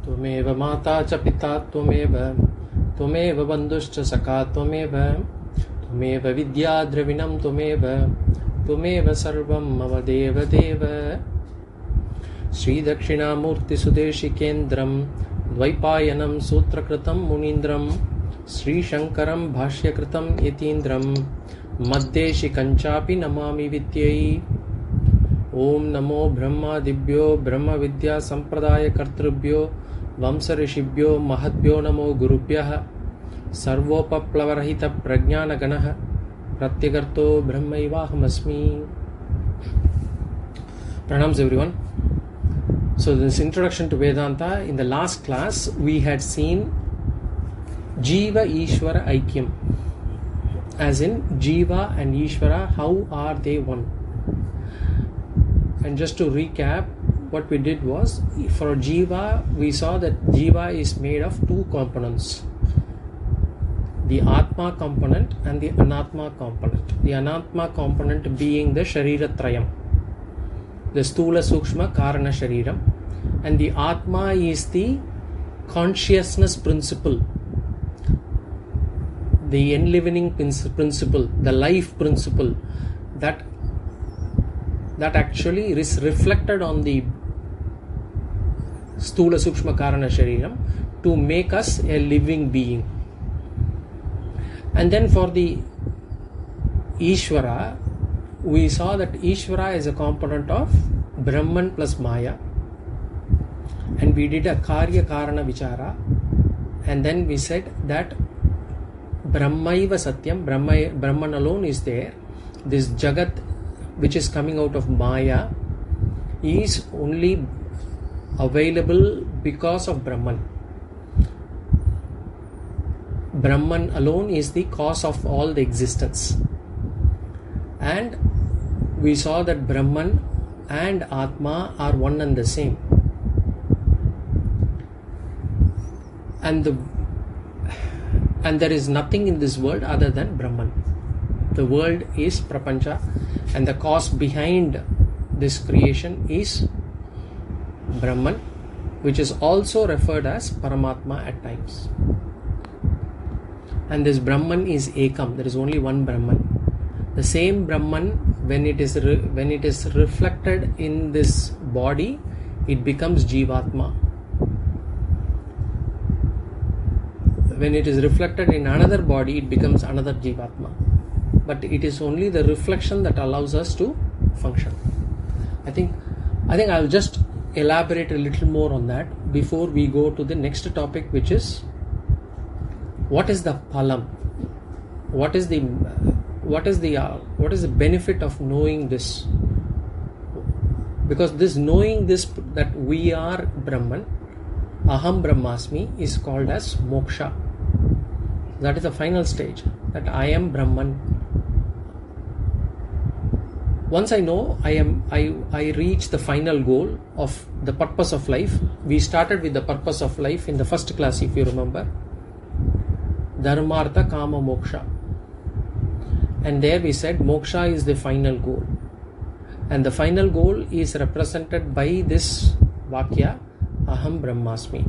Tvameva mata cha pita tvameva, tvameva bandhuscha sakha tvameva, tvameva vidya dravinam tvameva, tvameva sarvam mama deva deva. Sri Dakshinamurti Sudeshikendram Dvaipayanam Sutrakritam Munindram Sri Shankaram Bhashyakritam Yatindram Maddeshi Kanchapi Namami Vidyai. Om Namo Brahma Dibhyo Brahma Vidya Sampradaya Kartrubhyo Vamsarishibhyo Mahadbhyo Namo Gurubhyah Sarvopaplavarahita Prajnana Ganaha Pratyagarto Brahmaivahamasmi. Pranams everyone. So this introduction to Vedanta, in the last class we had seen Jiva Ishvara Aikyam, as in Jiva and Ishvara, how are they one? And just to recap, what we did was, for Jiva we saw that Jiva is made of two components, the Atma component and the Anatma component. The Anatma component being the Sharira Trayam, the Stula Sukshma Karana Shariram, and the Atma is the consciousness principle, the enlivening principle, the life principle that actually is reflected on the Stula Sukshma Karana Shariram to make us a living being. And then for the Ishvara, we saw that Ishvara is a component of Brahman plus Maya, and we did a Karya Karana Vichara, and then we said that Brahmaiva Satyam, Brahman alone is there. This Jagat which is coming out of Maya is only available because of Brahman. Brahman alone is the cause of all the existence. And we saw that Brahman and Atma are one and the same. And there is nothing in this world other than Brahman. The world is Prapancha, and the cause behind this creation is Brahman, which is also referred as Paramatma at times. And this Brahman is Ekam. There is only one Brahman. The same Brahman, when it is reflected in this body, it becomes Jivatma. When it is reflected in another body, it becomes another Jivatma. But it is only the reflection that allows us to function. I think I'll just elaborate a little more on that before we go to the next topic, which is what is the phalam? What is the benefit of knowing this? Because this knowing this, that we are Brahman, Aham Brahmasmi, is called as moksha. That is the final stage, that I am Brahman. Once I know I reach the final goal of the purpose of life. We started with the purpose of life in the first class, if you remember. Dharmartha Kama Moksha. And there we said moksha is the final goal. And the final goal is represented by this Vakya, Aham Brahmasmi.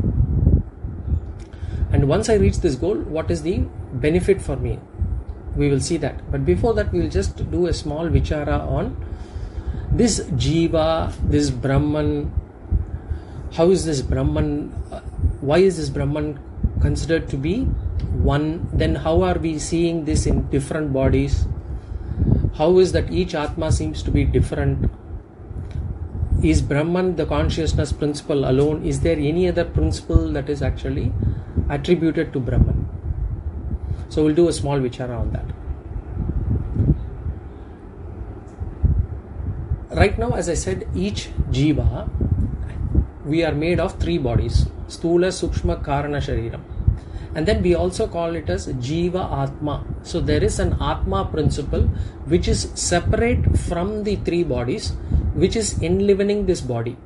And once I reach this goal, what is the benefit for me? We will see that. But before that, we will just do a small vichara on this Jiva, this Brahman. How is this Brahman? Why is this Brahman considered to be one? Then how are we seeing this in different bodies? How is that each Atma seems to be different? Is Brahman the consciousness principle alone? Is there any other principle that is actually attributed to Brahman? So we'll do a small vichara on that. Right now, as I said, each Jiva, we are made of three bodies: Stula, Sukshma, Karana, Shariram. And then we also call it as Jiva Atma. So there is an Atma principle which is separate from the three bodies, which is enlivening this body.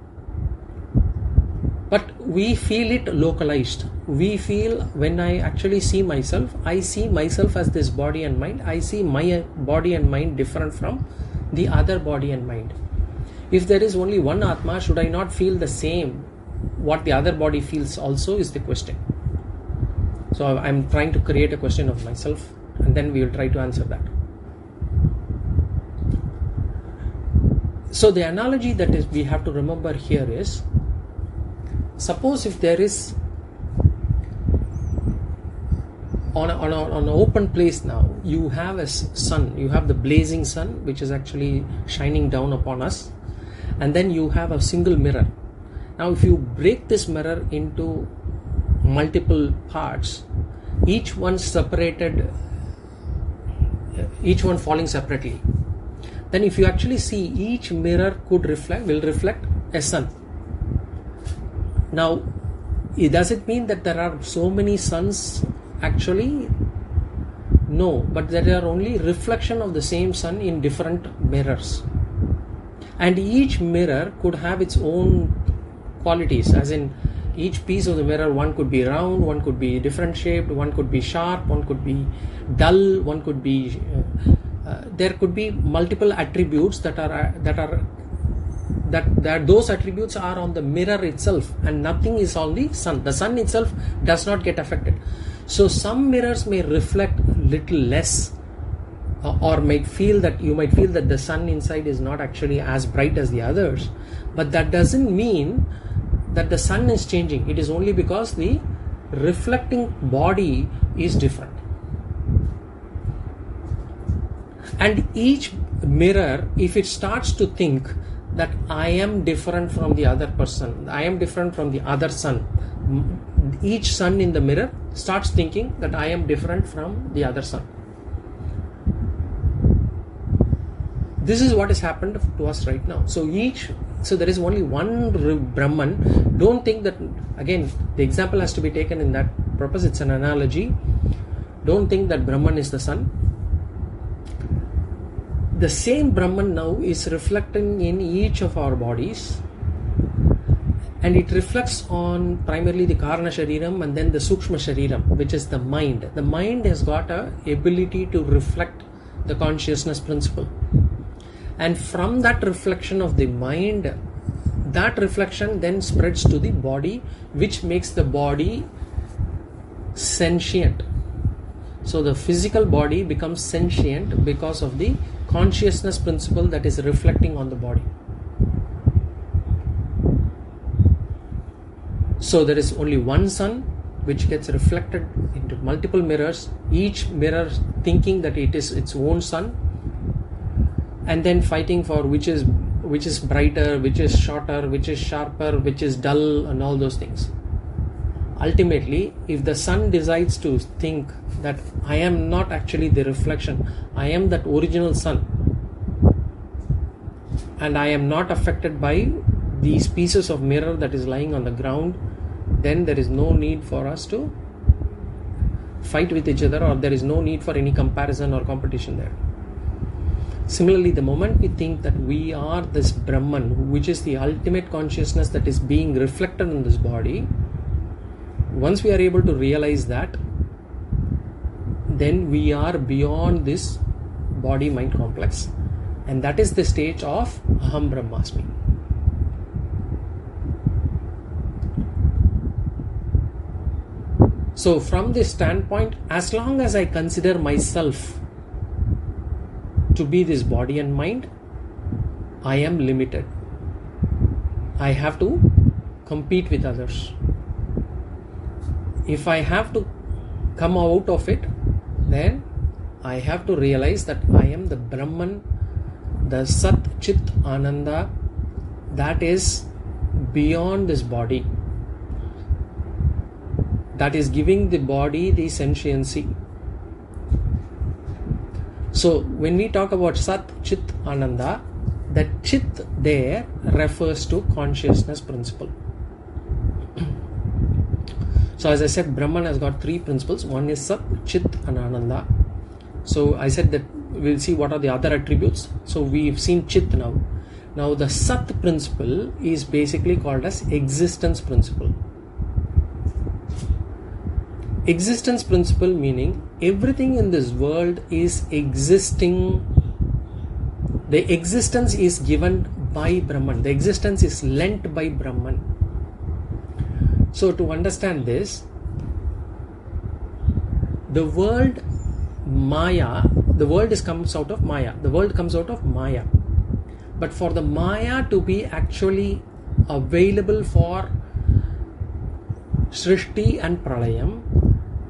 But we feel it localized. We feel, when I actually see myself, I see myself as this body and mind. I see my body and mind different from the other body and mind. If there is only one Atma, should I not feel the same what the other body feels also is the question. So I'm trying to create a question of myself, and then we will try to answer that. So the analogy that is we have to remember here is, suppose if there is on an open place now, you have a sun, you have the blazing sun which is actually shining down upon us, and then you have a single mirror. Now if you break this mirror into multiple parts, each one separated, each one falling separately, then if you actually see, each mirror will reflect a sun. Now, does it mean that there are so many suns? Actually, no, but there are only reflection of the same sun in different mirrors, and each mirror could have its own qualities, as in each piece of the mirror, one could be round, one could be different shaped, one could be sharp, one could be dull, one could be there could be multiple attributes that those attributes are on the mirror itself, and nothing is on the sun. The sun itself does not get affected. So some mirrors may reflect little less, or you might feel that the sun inside is not actually as bright as the others, but that doesn't mean that the sun is changing. It is only because the reflecting body is different. And each mirror, if it starts to think that I am different from the other person, I am different from the other sun, each sun in the mirror starts thinking that I am different from the other sun. This is what has happened to us right now. So there is only one Brahman. Don't think that, again, the example has to be taken in that purpose. It's an analogy. Don't think that Brahman is the sun. The same Brahman now is reflecting in each of our bodies, and it reflects on primarily the Karana Shariram and then the Sukshma Shariram, which is the mind. The mind has got a ability to reflect the consciousness principle, and from that reflection of the mind, that reflection then spreads to the body, which makes the body sentient. So the physical body becomes sentient because of the consciousness principle that is reflecting on the body. So there is only one sun which gets reflected into multiple mirrors, each mirror thinking that it is its own sun, and then fighting for which is brighter, which is shorter, which is sharper, which is dull, and all those things. Ultimately, if the sun decides to think that I am not actually the reflection, I am that original sun, and I am not affected by these pieces of mirror that is lying on the ground, then there is no need for us to fight with each other, or there is no need for any comparison or competition there. Similarly, the moment we think that we are this Brahman, which is the ultimate consciousness that is being reflected in this body, once we are able to realize that, then we are beyond this body-mind complex, and that is the stage of Aham Brahmasmi. So from this standpoint, as long as I consider myself to be this body and mind, I am limited. I have to compete with others. If I have to come out of it, then I have to realize that I am the Brahman, the Sat Chit Ananda that is beyond this body, that is giving the body the sentiency. So when we talk about Sat Chit Ananda, the Chit there refers to consciousness principle. So as I said, Brahman has got three principles. One is Sat, Chit and Ananda. So I said that we'll see what are the other attributes. So we've seen Chit now. Now the Sat principle is basically called as existence principle. Existence principle meaning everything in this world is existing. The existence is given by Brahman. The existence is lent by Brahman. So to understand this, the world Maya, the world comes out of Maya. The world comes out of Maya. But for the Maya to be actually available for Srishti and Pralayam,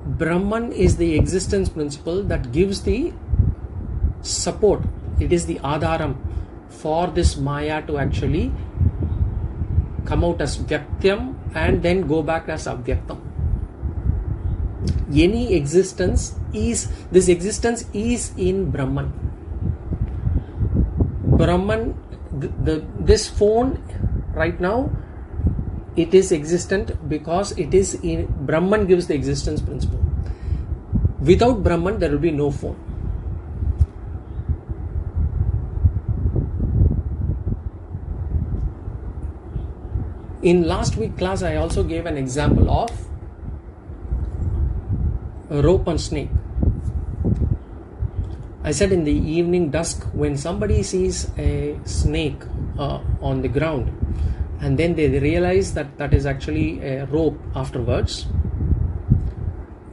Brahman is the existence principle that gives the support. It is the Adharam for this Maya to actually come out as Vyaktyam and then go back as Avyaktam. Any existence is, this existence is in Brahman. Brahman, this phone right now, it is existent because it is in Brahman gives the existence principle. Without Brahman, there will be no phone. In last week class, I also gave an example of a rope and snake. I said in the evening dusk, when somebody sees a snake on the ground, and then they realize that that is actually a rope afterwards,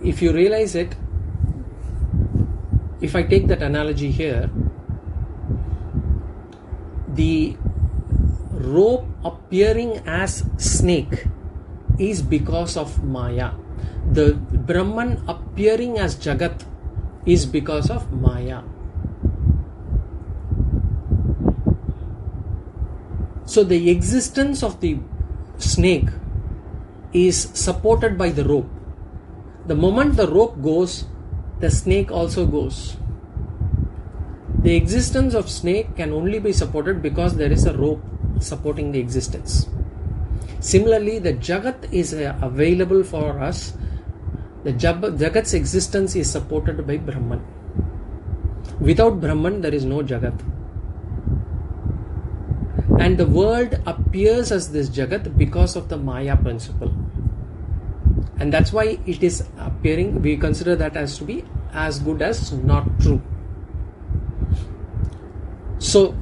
if you realize it, if I take that analogy here, the rope appearing as snake is because of Maya. The Brahman appearing as Jagat is because of Maya. So the existence of the snake is supported by the rope. The moment the rope goes, the snake also goes. The existence of snake can only be supported because there is a rope supporting the existence. Similarly, the Jagat is available for us. The Jagat's existence is supported by Brahman. Without Brahman, there is no Jagat. And the world appears as this Jagat because of the Maya principle. And that's why it is appearing, we consider that as to be as good as not true. So,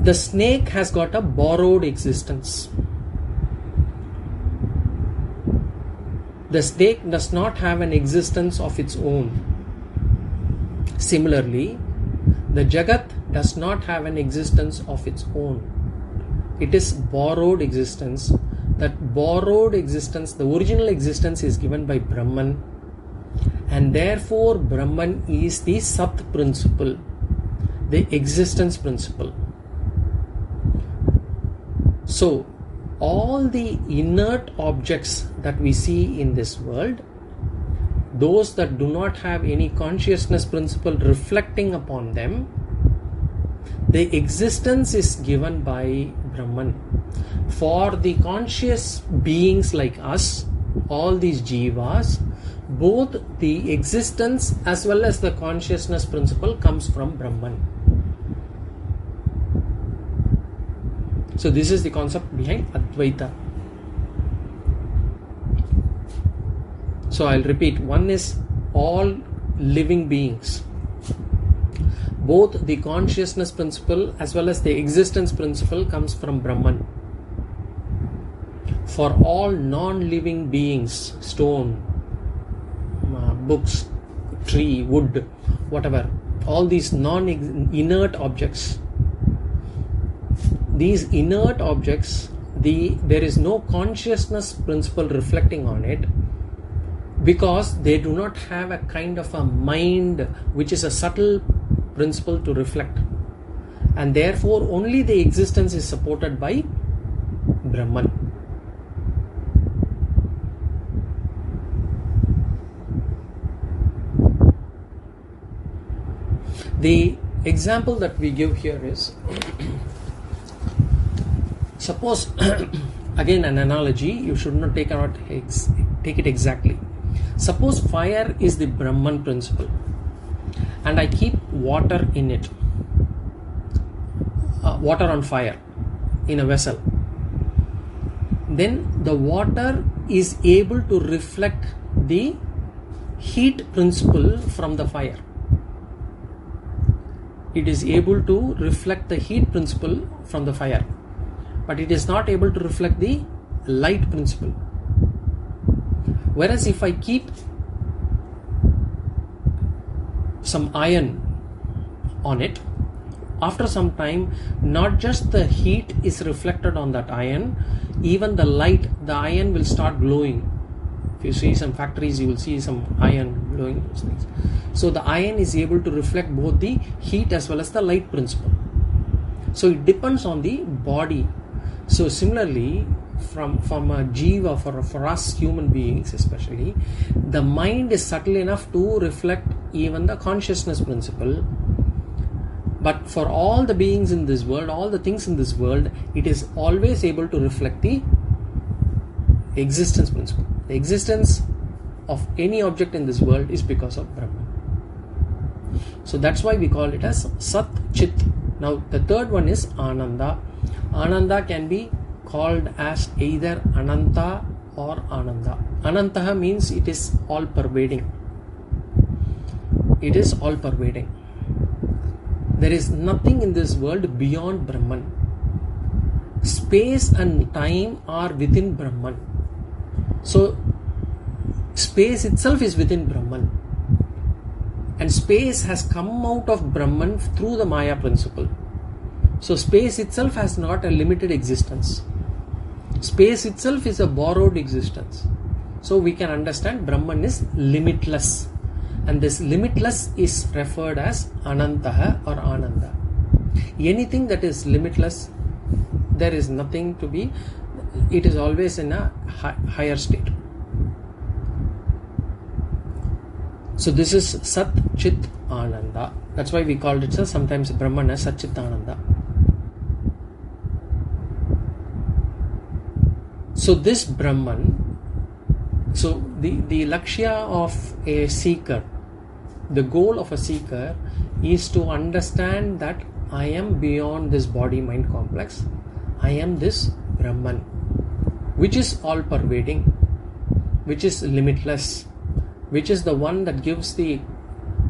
the snake has got a borrowed existence. The snake does not have an existence of its own. Similarly, the Jagat does not have an existence of its own. It is borrowed existence. That borrowed existence, the original existence is given by Brahman, and therefore Brahman is the Sat principle, the existence principle. So, all the inert objects that we see in this world, those that do not have any consciousness principle reflecting upon them, the existence is given by Brahman. For the conscious beings like us, all these jivas, both the existence as well as the consciousness principle comes from Brahman. So this is the concept behind Advaita. So I'll repeat, one is all living beings. Both the consciousness principle as well as the existence principle comes from Brahman. For all non-living beings, stone, books, tree, wood, whatever, all these inert objects, these inert objects, there is no consciousness principle reflecting on it, because they do not have a kind of a mind which is a subtle principle to reflect, and therefore only the existence is supported by Brahman. The example that we give here is, suppose, again an analogy, you should not take it exactly. Suppose fire is the Brahman principle, and I keep water in it, water on fire in a vessel. Then the water is able to reflect the heat principle from the fire. It is able to reflect the heat principle from the fire. but it is not able to reflect the light principle. Whereas if I keep some iron on it, after some time, not just the heat is reflected on that iron, even the light, the iron will start glowing. If you see some factories, you will see some iron glowing, those things. So the iron is able to reflect both the heat as well as the light principle. So it depends on the body. So similarly, from a jiva, for us human beings especially, the mind is subtle enough to reflect even the consciousness principle. But for all the beings in this world, all the things in this world, it is always able to reflect the existence principle. The existence of any object in this world is because of Brahman. So that's why we call it as Sat Chit. Now the third one is Ananda. Ananda can be called as either Ananta or Ananda. Ananta means it is all pervading. It is all pervading. There is nothing in this world beyond Brahman. Space and time are within Brahman. So space itself is within Brahman. And space has come out of Brahman through the Maya principle. So space itself has not a limited existence. Space itself is a borrowed existence. So we can understand Brahman is limitless. And this limitless is referred as Anantaha or Ananda. Anything that is limitless, there is nothing to be, it is always in a higher state. So this is Sat Chit Ananda. That's why we called it sometimes Brahman as Sat Chit Ananda. So this Brahman, so the lakshya of a seeker, the goal of a seeker is to understand that I am beyond this body-mind complex. I am this Brahman, which is all pervading, which is limitless, which is the one that gives the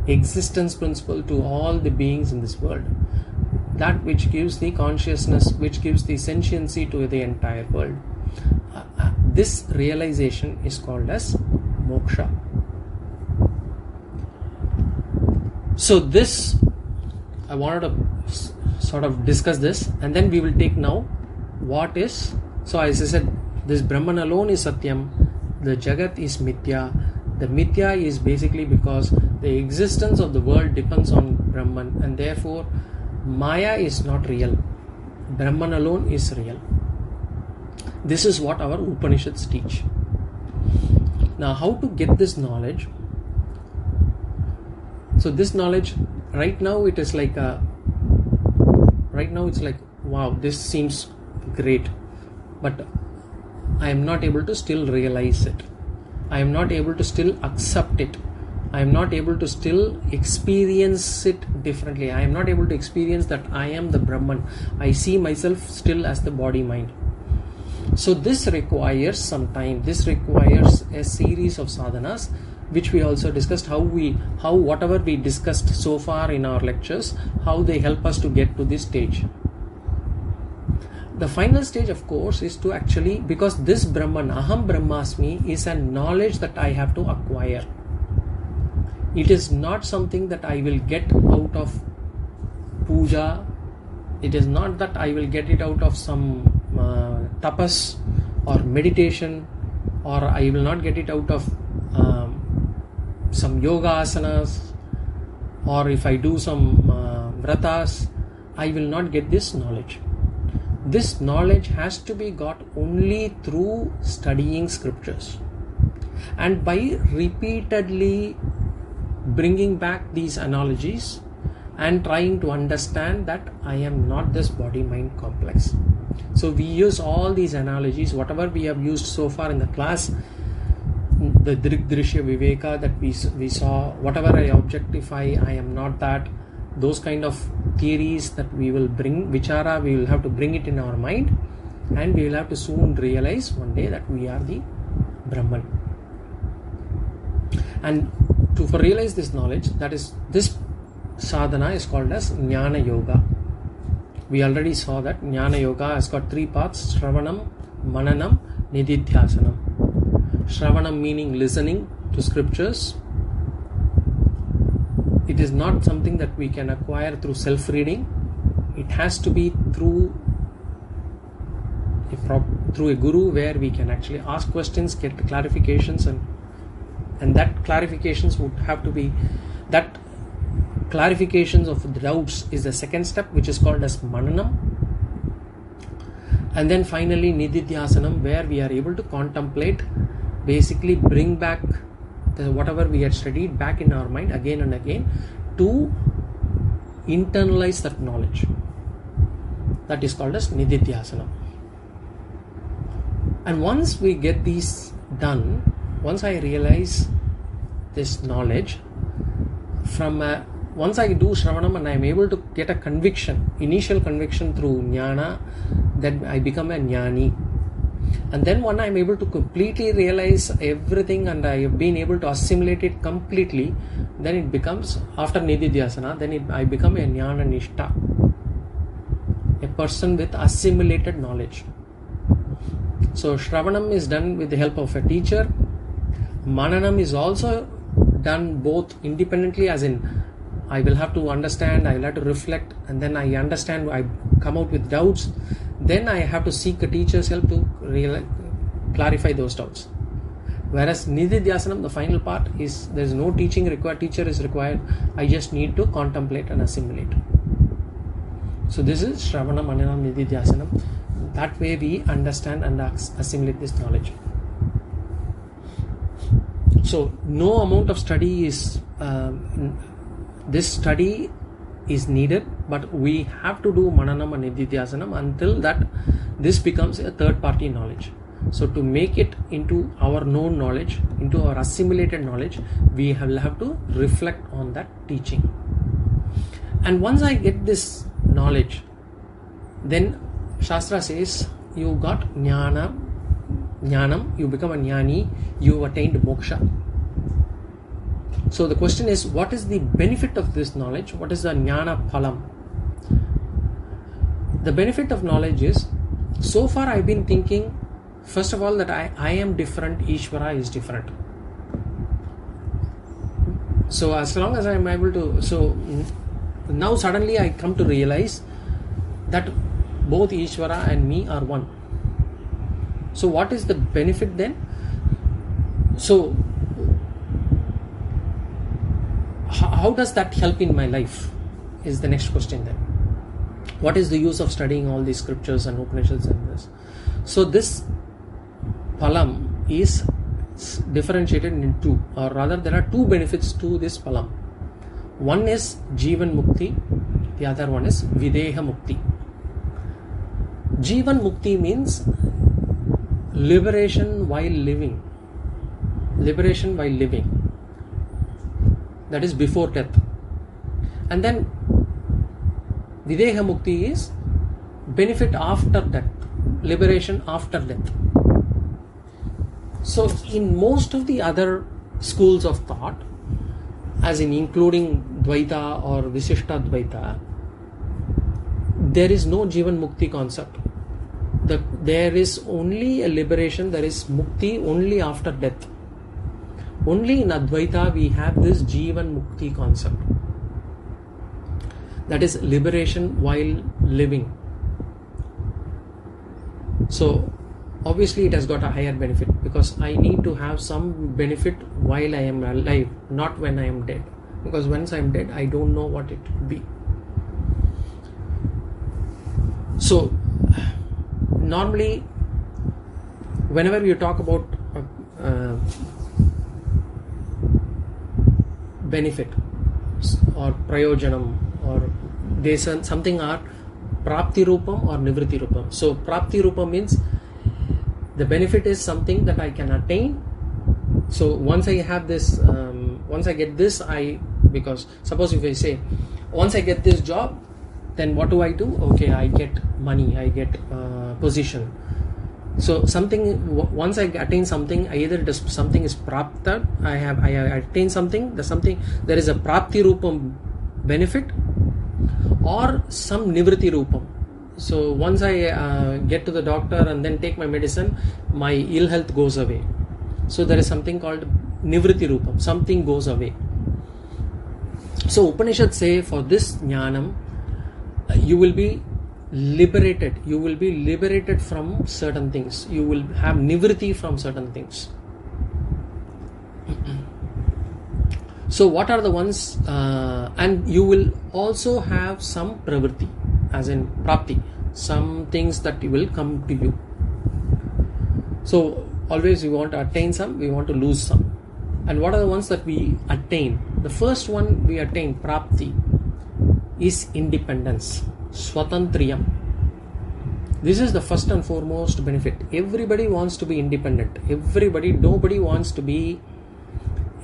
existence principle to all the beings in this world. That which gives the consciousness, which gives the sentiency to the entire world. This realization is called as moksha. So this, I wanted to sort of discuss this, and then we will take now what is, so as I said, this Brahman alone is Satyam, the Jagat is Mithya. The Mithya is basically because the existence of the world depends on Brahman, and therefore Maya is not real. Brahman alone is real. This is what our Upanishads teach. Now, how to get this knowledge? So this knowledge, right now it's like, wow, this seems great, but I am not able to still realize it. I am not able to still accept it. I am not able to still experience it differently. I am not able to experience that I am the Brahman. I see myself still as the body-mind. So this requires some time. This requires a series of sadhanas, which we also discussed, how whatever we discussed so far in our lectures, how they help us to get to this stage. The final stage, of course, is to actually, because this Brahman, Aham Brahmasmi, is a knowledge that I have to acquire. It is not something that I will get out of puja. It is not that I will get it out of some tapas or meditation, or I will not get it out of some yoga asanas, or if I do some vratas, I will not get this knowledge. This knowledge has to be got only through studying scriptures, and by repeatedly bringing back these analogies and trying to understand that I am not this body-mind complex. So we use all these analogies, whatever we have used so far in the class, the Drigdrishya Viveka that we saw, whatever I objectify, I am not that, those kind of theories that we will bring, vichara, we will have to bring it in our mind, and we will have to soon realize one day that we are the Brahman. And to realize this knowledge, that is, this sadhana is called as Jnana Yoga. We already saw that Jnana Yoga has got 3 parts: Shravanam, Mananam, Nididhyasanam. Shravanam meaning listening to scriptures. It is not something that we can acquire through self-reading. It has to be through a guru, where we can actually ask questions, get clarifications, and that clarifications would have to be that clarifications of the doubts is the second step, which is called as Mananam. And then finally Nididhyasanam, where we are able to contemplate, basically bring back whatever we had studied back in our mind again and again to internalize that knowledge. That is called as Nididhyasanam. And once we get these done, once I realize this knowledge, once I do Shravanam and I am able to get a conviction, initial conviction through Jnana, then I become a Jnani. And then when I am able to completely realize everything and I have been able to assimilate it completely, then it becomes, after Nididhyasana, then I become a Jnana Nishtha, a person with assimilated knowledge. So Shravanam is done with the help of a teacher. Mananam is also done both independently, as in I will have to understand, I will have to reflect, and then I understand, I come out with doubts. Then I have to seek a teacher's help to clarify those doubts. Whereas Nididhyasanam, the final part, is there is no teaching required, teacher is required. I just need to contemplate and assimilate. So this is Shravana, Mananam, Nididhyasanam. That way we understand and assimilate this knowledge. So no amount of study is, this study is needed, but we have to do Mananam and Nididhyasanam until that this becomes a third party knowledge. So to make it into our known knowledge, into our assimilated knowledge, we will have to reflect on that teaching. And once I get this knowledge, then Shastra says you got Jnanam, you become a Jnani, you attained moksha. So the question is, what is the benefit of this knowledge? What is the Jnana Phalam? The benefit of knowledge is, so far I've been thinking, first of all, that I am different, Ishvara is different. So as long as I am able to, so now suddenly I come to realize that both Ishvara and me are one. So what is the benefit then? So how does that help in my life is the next question then. What is the use of studying all these scriptures and Upanishads and this? So this Phalam is differentiated in two, or rather there are two benefits to this Phalam. One is Jivan Mukti, the other one is Videha Mukti. Jivan Mukti means liberation while living. Liberation while living. That is before death. And then Videha Mukti is benefit after death. Liberation after death. So in most of the other schools of thought, as in including Dvaita or Visishta Dvaita, there is no Jivan Mukti concept. There is only a liberation, there is Mukti only after death. Only in Advaita we have this Jivan Mukti concept. That is liberation while living. So obviously it has got a higher benefit, because I need to have some benefit while I am alive, not when I am dead. Because once I am dead, I don't know what it would be. So normally whenever you talk about benefit or prayojanam, or there's something are prapti rupam or nivritti rupam. So prapti rupam means the benefit is something that I can attain. So once I have this, once I get this, because suppose if I say, once I get this job, then what do? Okay, I get money, I get position. So something, once I attain something, either something is prapta, I attain something, there is a prapti rupam benefit, or some nivritti rupam, So once I get to the doctor and then take my medicine, my ill health goes away. So there is something called Nivritti Rupam, something goes away. So Upanishads say for this Jnanam, you will be liberated. You will be liberated from certain things. You will have Nivritti from certain things. So what are the ones, and you will also have some pravritti, as in prapti, some things that will come to you. So always we want to attain some, we want to lose some. And what are the ones that we attain? The first one we attain, prapti, is independence, swatantriyam. This is the first and foremost benefit. Everybody wants to be independent. Nobody wants to be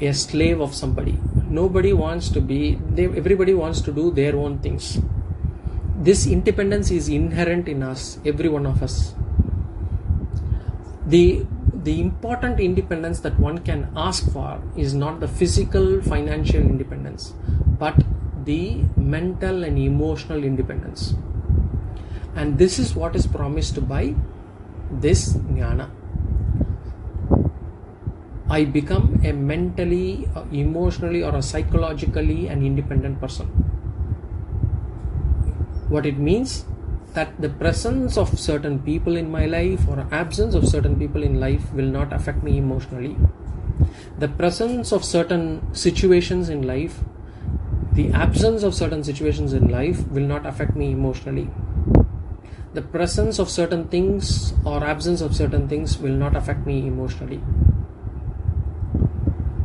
a slave of somebody. Everybody wants to do their own things. This independence is inherent in us, every one of us. The important independence that one can ask for is not the physical, financial independence, but the mental and emotional independence. And this is what is promised by this jnana. I become a mentally, emotionally, or a psychologically an independent person. What it means, that the presence of certain people in my life or absence of certain people in life will not affect me emotionally. The presence of certain situations in life, the absence of certain situations in life will not affect me emotionally. The presence of certain things or absence of certain things will not affect me emotionally.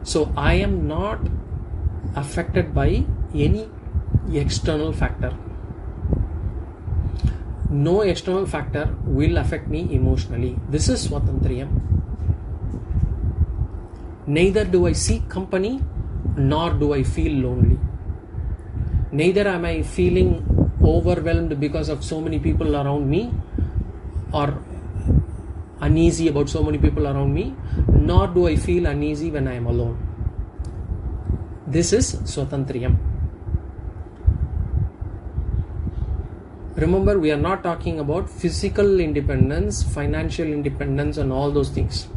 So I am not affected by any external factor. No external factor will affect me emotionally. This is swatantriyam. Neither do I seek company, nor do I feel lonely. Neither am I feeling overwhelmed because of so many people around me, or uneasy about so many people around me, nor do I feel uneasy when I am alone. This is swatantriyam. Remember, we are not talking about physical independence, financial independence, and all those things.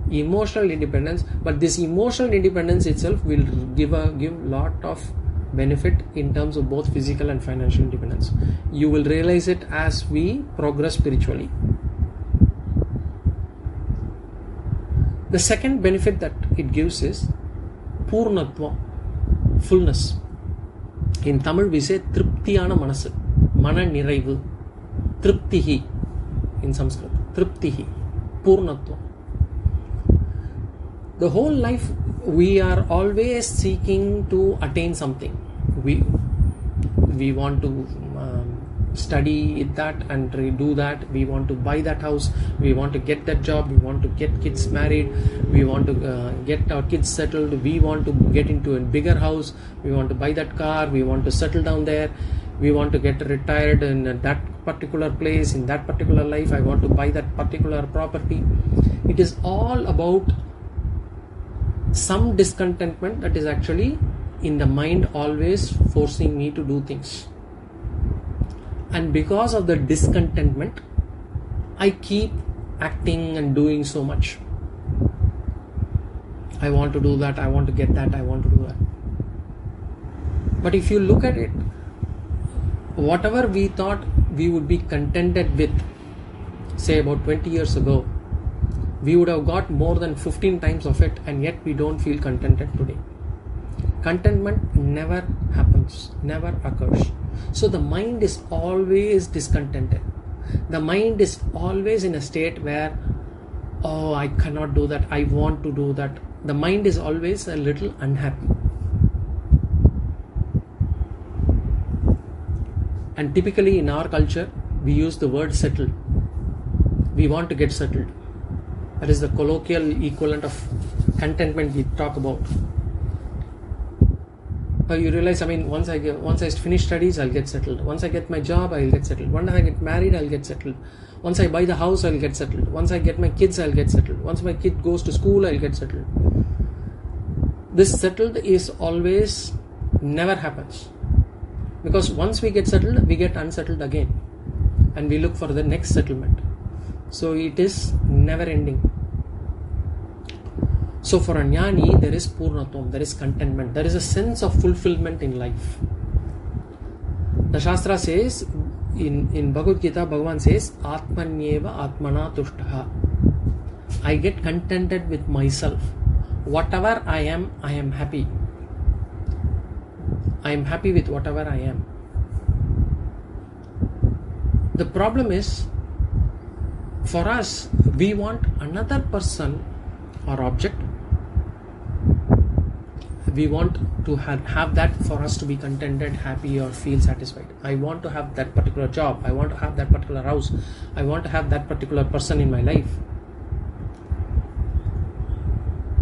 Emotional independence, but this emotional independence itself will give lot of benefit in terms of both physical and financial independence. You will realize it as we progress spiritually. The second benefit that it gives is purnatva, fullness. In Tamil we say triptiyana manasu, mana niraivu, triptihi in Sanskrit, triptihi, purnatva. The whole life we are always seeking to attain something. We want to study that and do that. We want to buy that house. We want to get that job. We want to get kids married. We want to get our kids settled. We want to get into a bigger house. We want to buy that car. We want to settle down there. We want to get retired in that particular place, in that particular life. I want to buy that particular property. It is all about some discontentment that is actually in the mind, always forcing me to do things. And because of the discontentment, I keep acting and doing so much. I want to do that, I want to get that, I want to do that. But if you look at it, whatever we thought we would be contented with, say about 20 years ago, we would have got more than 15 times of it, and yet we don't feel contented today. Contentment never happens, never occurs. So the mind is always discontented. The mind is always in a state where, oh, I cannot do that, I want to do that. The mind is always a little unhappy. And typically in our culture, we use the word settled. We want to get settled. That is the colloquial equivalent of contentment we talk about. But you realize, once I finish studies, I'll get settled. Once I get my job, I'll get settled. Once I get married, I'll get settled. Once I buy the house, I'll get settled. Once I get my kids, I'll get settled. Once my kid goes to school, I'll get settled. This settled is always never happens. Because once we get settled, we get unsettled again. and we look for the next settlement. So it is never ending. So for a jnani, there is purnatvam, there is contentment, there is a sense of fulfillment in life. The Shastra says, in Bhagavad Gita, Bhagavan says, Atmanyeva Atmana Tushtaha. I get contented with myself. Whatever I am happy. I am happy with whatever I am. The problem is, for us, we want another person or object. We want to have that for us to be contented, happy, or feel satisfied. I want to have that particular job. I want to have that particular house. I want to have that particular person in my life.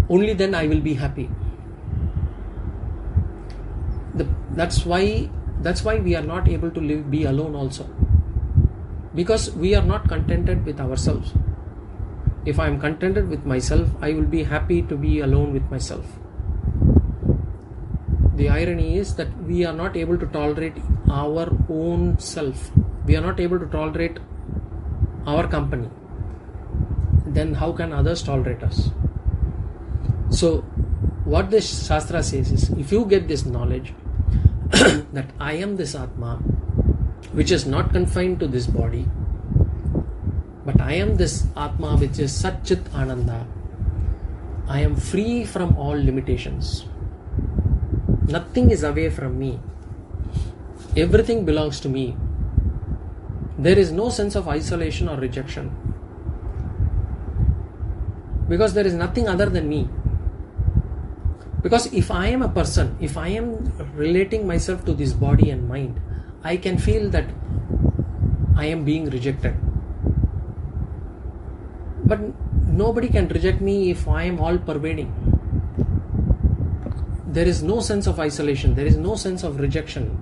Only then I will be happy. That's why we are not able to be alone also. Because we are not contented with ourselves. If I am contented with myself, I will be happy to be alone with myself. The irony is that we are not able to tolerate our own self. We are not able to tolerate our company. Then how can others tolerate us? So what this Shastra says is, if you get this knowledge that I am this Atma, which is not confined to this body, but I am this Atma which is Sat Chit Ananda. I am free from all limitations. Nothing is away from me. Everything belongs to me. There is no sense of isolation or rejection. Because there is nothing other than me. Because if I am a person, if I am relating myself to this body and mind, I can feel that I am being rejected. But nobody can reject me if I am all pervading. There is no sense of isolation. There is no sense of rejection.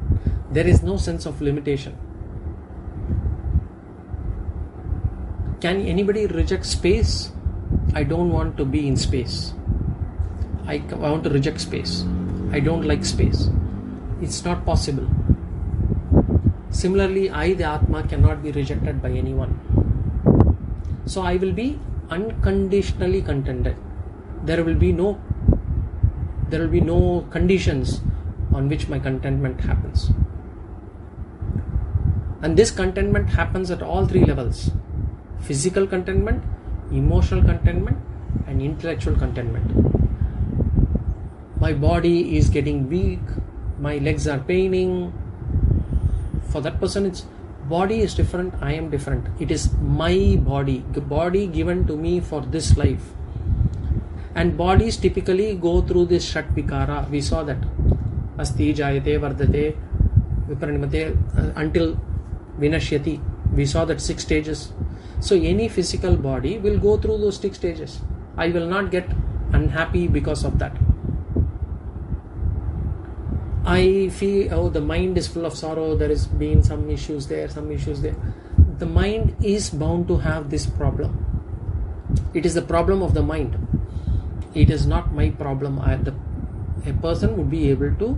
There is no sense of limitation. Can anybody reject space? I don't want to be in space. I want to reject space. I don't like space. It's not possible. Similarly, I, the Atma, cannot be rejected by anyone. So I will be unconditionally contented. There will be no conditions on which my contentment happens. And this contentment happens at all three levels: physical contentment, emotional contentment, and intellectual contentment. My body is getting weak, my legs are paining. For that person, its body is different, I am different. It is my body, the body given to me for this life. And bodies typically go through this Shat Vikara. We saw that. Asti, Jayate, Vardate, Viparinimate, until Vinashyati. We saw that 6 stages. So any physical body will go through those 6 stages. I will not get unhappy because of that. I feel, the mind is full of sorrow, there has been some issues there. The mind is bound to have this problem. It is the problem of the mind. It is not my problem. A person would be able to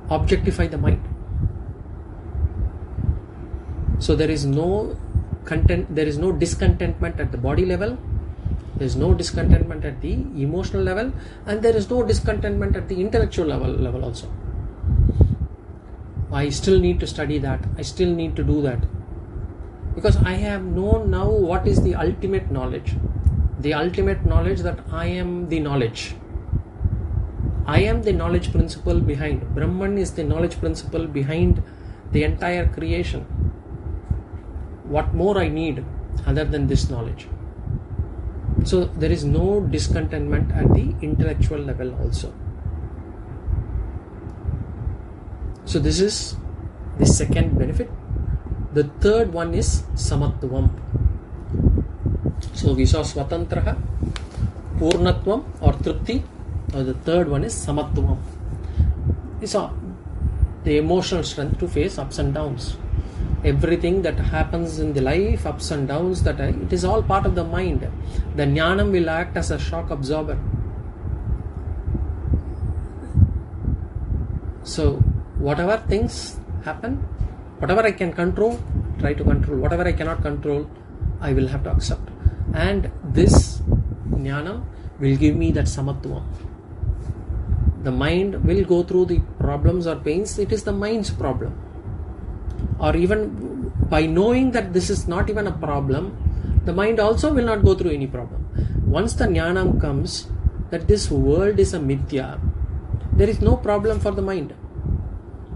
objectify the mind. So there is no discontentment at the body level. There is no discontentment at the emotional level, and there is no discontentment at the intellectual level also. I still need to study that. I still need to do that. Because I have known now what is the ultimate knowledge. The ultimate knowledge that I am the knowledge. I am the knowledge principle behind. Brahman is the knowledge principle behind the entire creation. What more I need other than this knowledge? So there is no discontentment at the intellectual level also. So this is the second benefit. The third one is Samatvam. So we saw Swatantraha, Purnatvam or Tripti. The third one is Samatvam. We saw the emotional strength to face ups and downs. Everything that happens in the life, ups and downs, it is all part of the mind. The Jnanam will act as a shock absorber. So whatever things happen, Whatever I can control, try to control. Whatever I cannot control, I will have to accept. And this jnana will give me that samatvam. The mind will go through the problems or pains. It is the mind's problem. Or even by knowing that this is not even a problem, the mind also will not go through any problem. Once the jnana comes that this world is a mithya, there is no problem for the mind.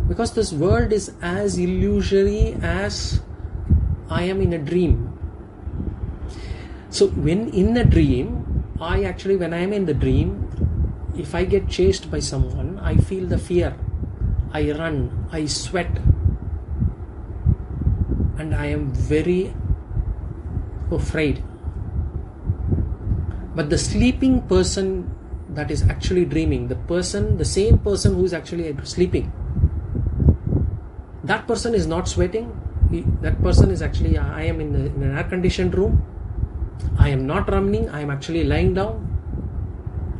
Because this world is as illusory as I am in a dream. So when in a dream, when I am in the dream, if I get chased by someone, I feel the fear. I run, I sweat. And I am very afraid. But the sleeping person that is actually dreaming, the same person who is actually sleeping, that person is not sweating. That person is actually, I am in an air-conditioned room. I am not running. I am actually lying down.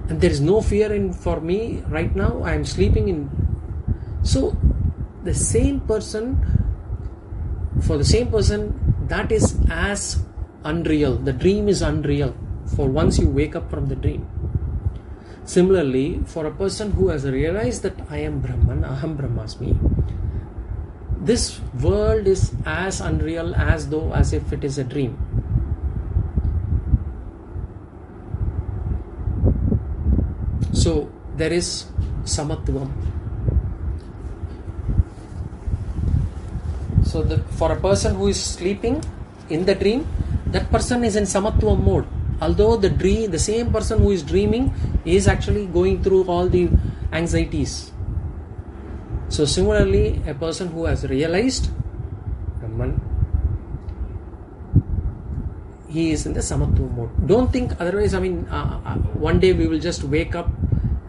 And there is no fear for me right now. I am sleeping in. So, the same person, for the same person, that is as unreal. The dream is unreal for once you wake up from the dream. Similarly, for a person who has realized that I am Brahman, Aham Brahmasmi, this world is as unreal as if it is a dream. So there is samatvam. So for a person who is sleeping in the dream, that person is in samatvam mode. Although the same person who is dreaming is actually going through all the anxieties. So similarly, a person who has realized Brahman, he is in the samatva mode. Don't think otherwise. One day we will just wake up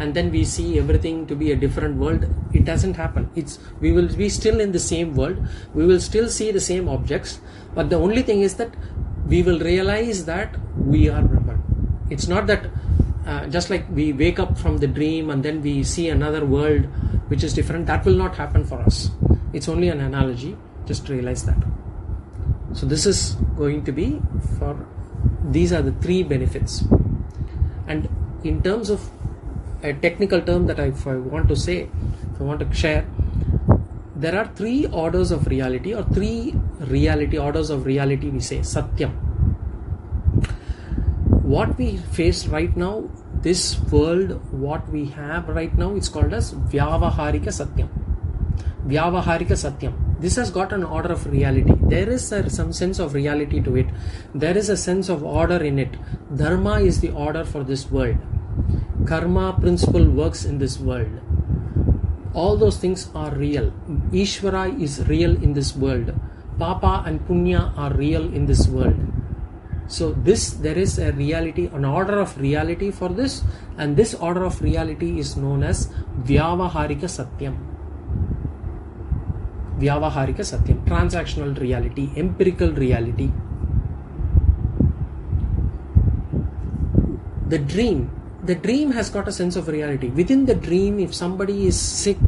and then we see everything to be a different world. It doesn't happen. We will be still in the same world. We will still see the same objects. But the only thing is that we will realize that we are Brahman. It's not that just like we wake up from the dream and then we see another world which is different. That will not happen for us. It's only an analogy. Just realize that. So this is going to be these are the three benefits. And in terms of a technical term that if I want to share, there are three orders of reality, or three orders of reality we say, Satyam. What we face right now, this world, what we have right now, it's called as Vyavaharika Satyam. Vyavaharika Satyam. This has got an order of reality. There is some sense of reality to it. There is a sense of order in it. Dharma is the order for this world. Karma principle works in this world. All those things are real. Ishvara is real in this world. Papa and Punya are real in this world. So there is a reality, an order of reality for this, and this order of reality is known as Vyavaharika Satyam. Vyavaharika Satyam, transactional reality, empirical reality. The dream has got a sense of reality. Within the dream, if somebody is sick,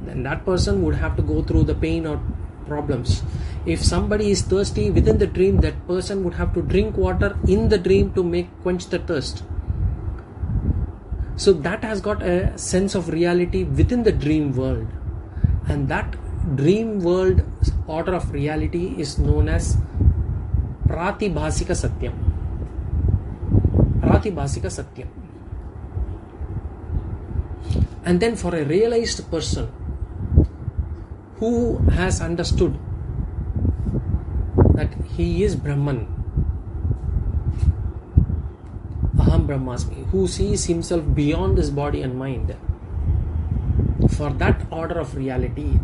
then that person would have to go through the pain or problems. If somebody is thirsty, within the dream, that person would have to drink water in the dream to quench the thirst. So that has got a sense of reality within the dream world. And that dream world order of reality is known as Pratibhasika Satyam. Pratibhasika Satyam. And then for a realized person who has understood that he is Brahman, Aham Brahmasmi, who sees himself beyond this body and mind, for that order of reality,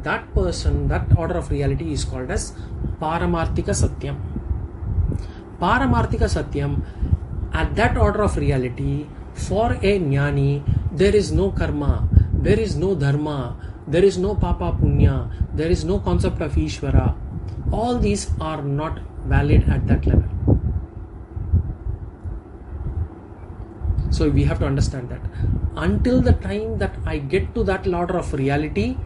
that person, that order of reality is called as Paramarthika Satyam. Paramarthika Satyam, at that order of reality, for a jnani, there is no karma, there is no dharma, there is no papa punya, there is no concept of Ishvara. All these are not valid at that level. So we have to understand that. Until the time that I get to that order of reality,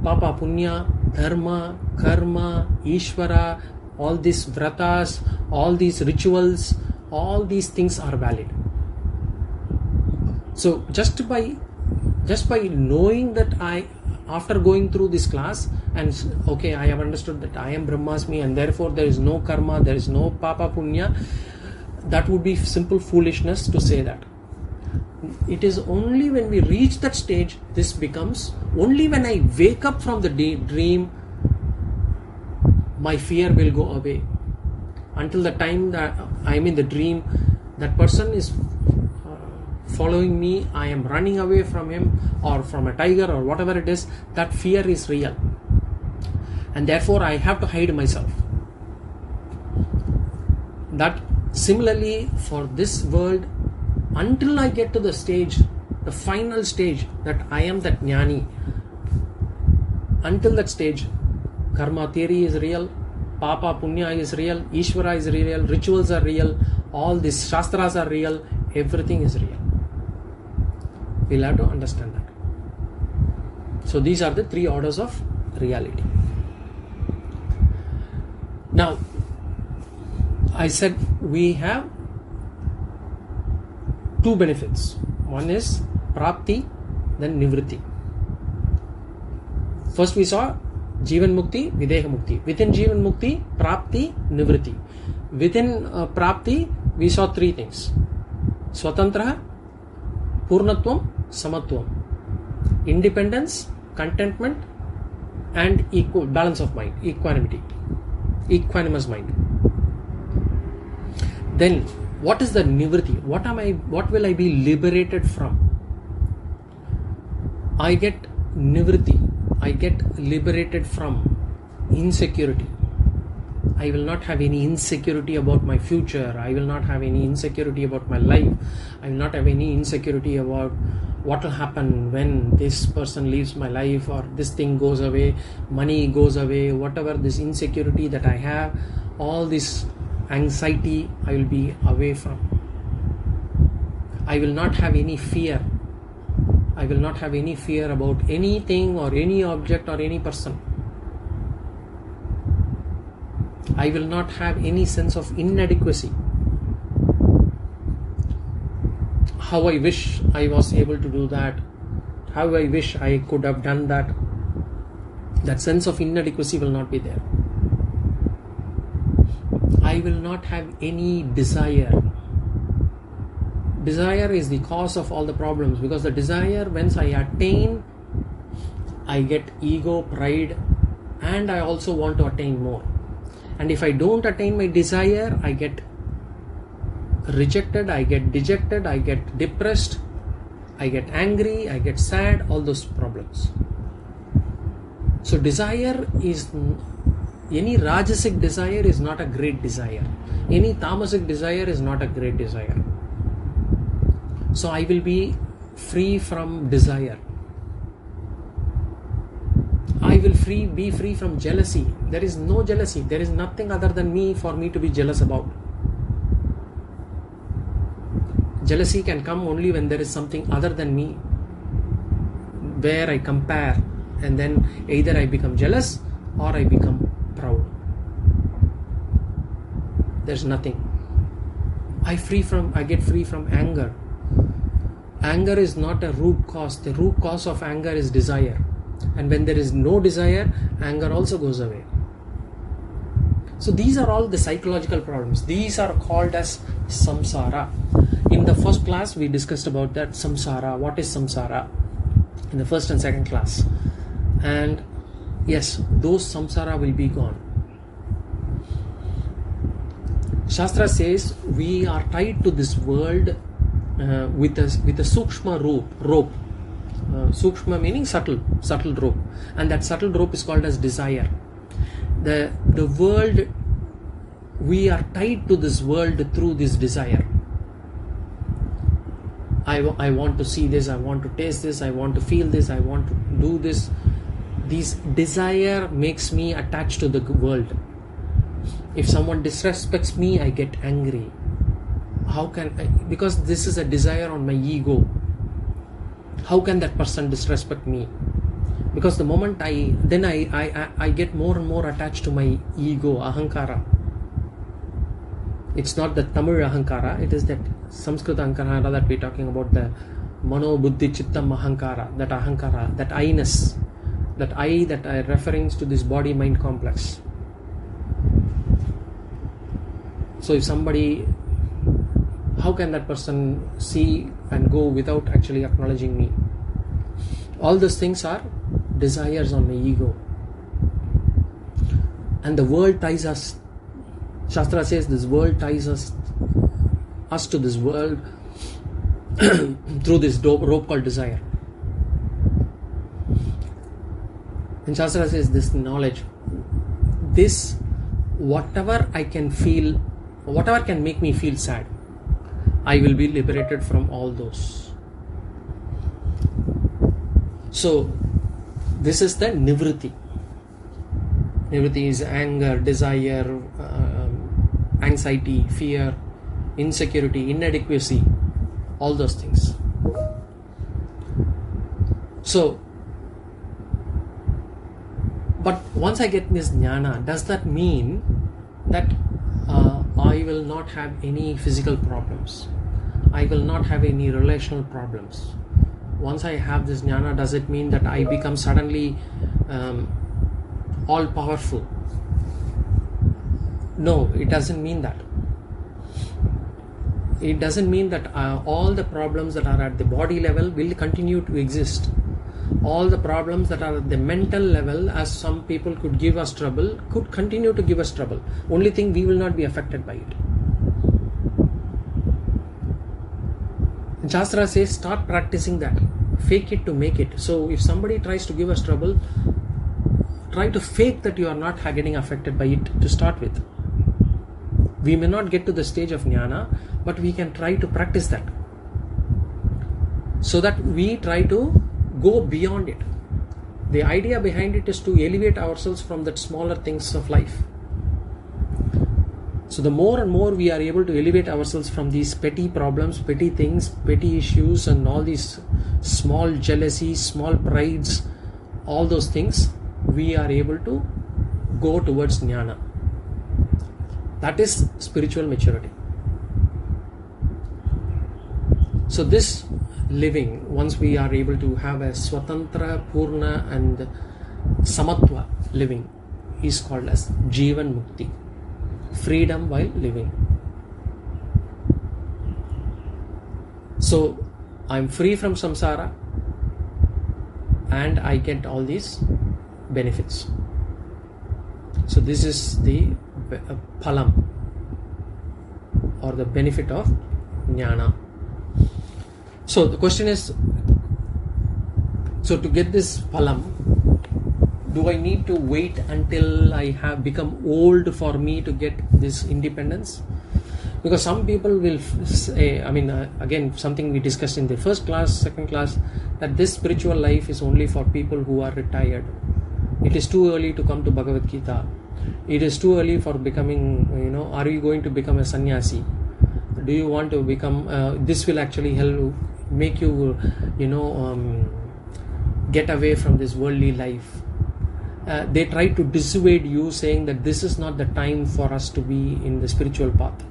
papa punya, dharma, karma, Ishvara, all these vratas, all these rituals, all these things are valid. So just by knowing that after going through this class and okay, I have understood that I am Brahmasmi and therefore there is no karma, there is no papa punya, that would be simple foolishness to say that. It is only when we reach that stage, this becomes, only when I wake up from the dream, my fear will go away. Until the time that I am in the dream, that person is following me, I am running away from him or from a tiger or whatever it is, that fear is real. And therefore I have to hide myself. That similarly for this world, until I get to the stage, the final stage, that I am that jnani, until that stage, karma theory is real, papa punya is real, Ishvara is real, rituals are real, all these shastras are real, everything is real. We'll have to understand that. So these are the three orders of reality. Now, I said we have two benefits. One is prapti, then nivritti. First we saw Jivan Mukti, Videha Mukti. Within Jivan Mukti, prapti, nivritti. Within prapti, we saw three things: Swatantra, Purnatvam, Samatvam. Independence, contentment, and equal balance of mind, equanimity, equanimous mind. Then what is the nivritti? What will I be liberated from? I get nivritti. I get liberated from insecurity. I will not have any insecurity about my future. I will not have any insecurity about my life. I will not have any insecurity about what will happen when this person leaves my life or this thing goes away, money goes away, whatever this insecurity that I have, all this anxiety I will be away from. I will not have any fear. I will not have any fear about anything or any object or any person. I will not have any sense of inadequacy. How I wish I was able to do that. How I wish I could have done that. That sense of inadequacy will not be there. I will not have any desire. Desire is the cause of all the problems, because the desire, once I attain, I get ego, pride, and I also want to attain more. And if I don't attain my desire, I get rejected, I get dejected, I get depressed, I get angry, I get sad, all those problems. So desire is, any rajasic desire is not a great desire. Any tamasic desire is not a great desire. So I will be free from desire. I will be free from jealousy. There is no jealousy. There is nothing other than me for me to be jealous about. Jealousy can come only when there is something other than me, where I compare, and then either I become jealous or I become proud. There's nothing. I get free from anger. Anger is not a root cause. The root cause of anger is desire. And when there is no desire, anger also goes away. So these are all the psychological problems. These are called as samsara. In the first class, we discussed about that samsara. What is samsara? In the first and second class. And yes, those samsara will be gone. Shastra says we are tied to this world with a sukshma rope. Sukshma meaning subtle rope, and that subtle rope is called as desire. The world, we are tied to this world through this desire. I want to see this, I want to taste this, I want to feel this, I want to do this. This desire makes me attached to the world. If someone disrespects me, I get angry. How can I? Because this is a desire on my ego. How can that person disrespect me? Because the moment I get more and more attached to my ego, ahankara. It's not the Tamil ahankara, it is that Sanskrit ahankara that we're talking about, the mano buddhi chittam ahankara, that ahankara, that I-ness, that I that are referring to this body mind complex. So if somebody, how can that person see and go without actually acknowledging me? All those things are desires on my ego. And the world ties us. Shastra says this world ties us to this world through this rope called desire. And Shastra says this knowledge, this whatever I can feel, whatever can make me feel sad, I will be liberated from all those. So this is the nivritti. Nivritti is anger, desire, anxiety, fear, insecurity, inadequacy, all those things. So, but once I get this jnana, does that mean that I will not have any physical problems? I will not have any relational problems? Once I have this jnana, does it mean that I become suddenly all powerful? No, it doesn't mean that. It doesn't mean that all the problems that are at the body level will continue to exist. All the problems that are at the mental level, as some people could give us trouble, could continue to give us trouble. Only thing, we will not be affected by it. Shastra says start practicing that. Fake it to make it. So if somebody tries to give us trouble, try to fake that you are not getting affected by it to start with. We may not get to the stage of jnana, but we can try to practice that, so that we try to go beyond it. The idea behind it is to elevate ourselves from that smaller things of life. So the more and more we are able to elevate ourselves from these petty problems, petty things, petty issues, and all these small jealousies, small prides, all those things, we are able to go towards jnana. That is spiritual maturity. So this living, once we are able to have a swatantra, purna and samatva living, is called as jivan mukti, freedom while living. So I'm free from samsara and I get all these benefits. So this is the phalam, or the benefit of jnana. So the question is, so to get this phalam, do I need to wait until I have become old for me to get this independence? Because some people will say, again, something we discussed in the first class, second class, that this spiritual life is only for people who are retired. It is too early to come to Bhagavad Gita. It is too early for becoming, are you going to become a sannyasi? Do you want to become, this will actually help make you, get away from this worldly life. They try to dissuade you, saying that this is not the time for us to be in the spiritual path.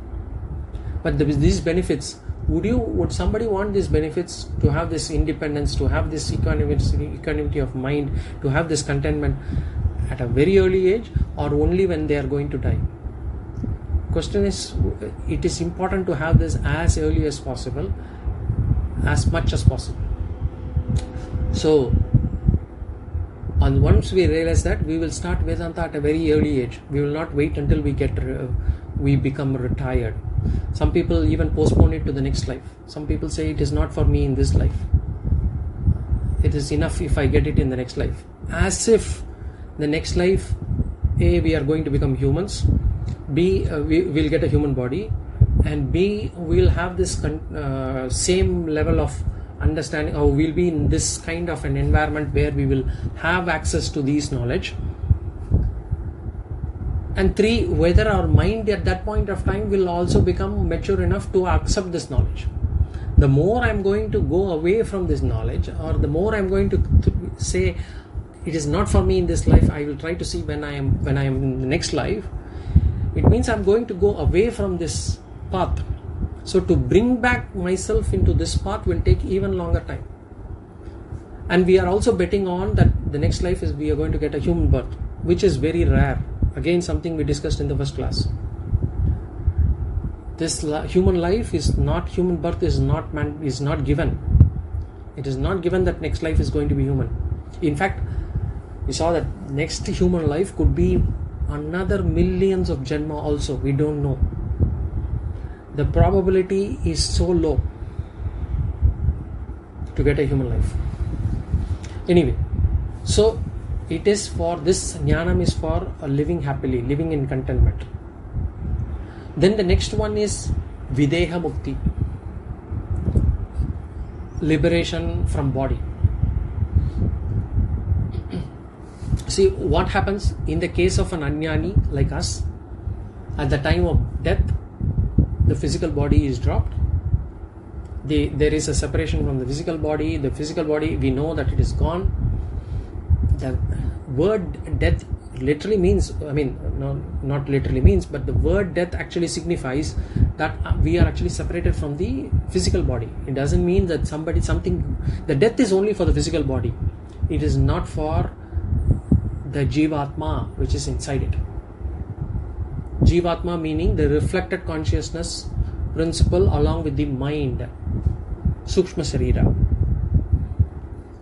But these benefits, would somebody want these benefits, to have this independence, to have this equanimity of mind, to have this contentment at a very early age, or only when they are going to die? Question is, it is important to have this as early as possible, as much as possible. So, and once we realize that, we will start Vedanta at a very early age. We will not wait until we become retired. Some people even postpone it to the next life. Some people say it is not for me in this life. It is enough if I get it in the next life. As if the next life, A, we are going to become humans, B, we will get a human body, and B, we will have this same level of understanding, or we'll be in this kind of an environment where we will have access to these knowledge. And 3, whether our mind at that point of time will also become mature enough to accept this knowledge. The more I'm going to go away from this knowledge, or the more I'm going to say, it is not for me in this life, I will try to see when I am in the next life, it means I'm going to go away from this path. So to bring back myself into this path will take even longer time. And we are also betting on that the next life is we are going to get a human birth, which is very rare. Again, something we discussed in the first class. This human life is not, human birth is not given. It is not given that next life is going to be human. In fact, we saw that next human life could be another millions of Janma also. We don't know. The probability is so low to get a human life. Anyway, so it is for this Jnanam is for living happily, living in contentment. Then the next one is Videha Mukti, liberation from body. See what happens in the case of an Ajnani like us. At the time of death, the physical body is dropped. There is a separation from the physical body. The physical body, we know that it is gone. The word death literally means, not literally means, but the word death actually signifies that we are actually separated from the physical body. It doesn't mean that the death is only for the physical body. It is not for the Jivatma which is inside it. Jivatma meaning the reflected consciousness principle along with the mind, Sukshma Sarira.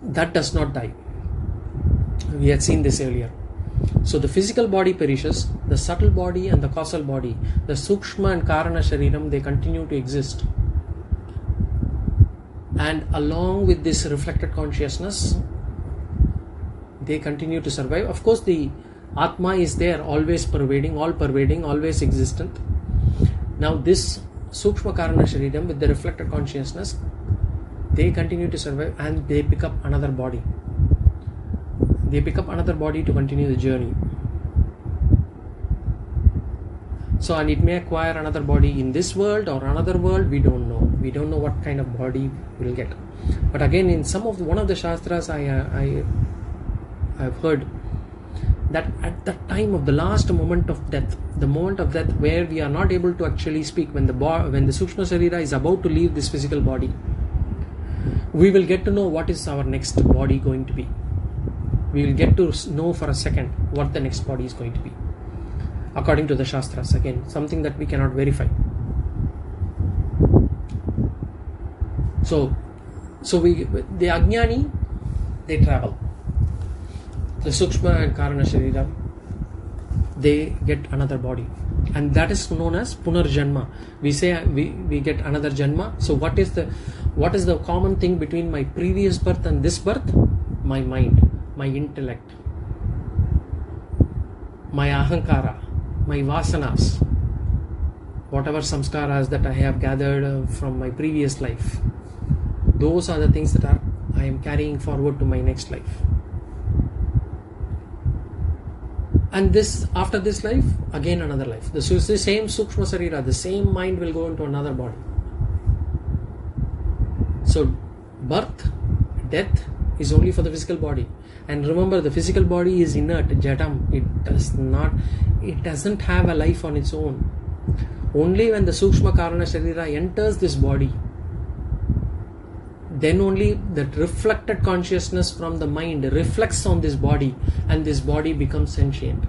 That does not die. We had seen this earlier. So the physical body perishes, the subtle body and the causal body, the Sukshma and Karana Shariram, they continue to exist. And along with this reflected consciousness, they continue to survive. Of course, the Atma is there, always pervading, always existent. Now this Sukshma Karana Shariram with the reflected consciousness, they continue to survive and they pick up another body. They pick up another body to continue the journey. So, and it may acquire another body in this world or another world, we don't know. We don't know what kind of body we'll get. But again, in one of the Shastras I've heard that at the time of the last moment of death, the moment of death where we are not able to actually speak, when the Sukshma Sarira is about to leave this physical body, we will get to know what is our next body going to be. We will get to know for a second what the next body is going to be. According to the Shastras, again, something that we cannot verify. So the Ajnani, they travel. The Sukshma and Karana Sharira, they get another body. And that is known as Punarjanma. We say we get another Janma. So what is the common thing between my previous birth and this birth? My mind, my intellect, my ahankara, my vasanas, whatever samskaras that I have gathered from my previous life. Those are the things that I am carrying forward to my next life. And this, after this life, again another life. The same Sukshma Sarira, the same mind will go into another body. So birth, death is only for the physical body. And remember, the physical body is inert, jadam. It doesn't have a life on its own. Only when the Sukshma Karana Sharira enters this body, then only that reflected consciousness from the mind reflects on this body and this body becomes sentient.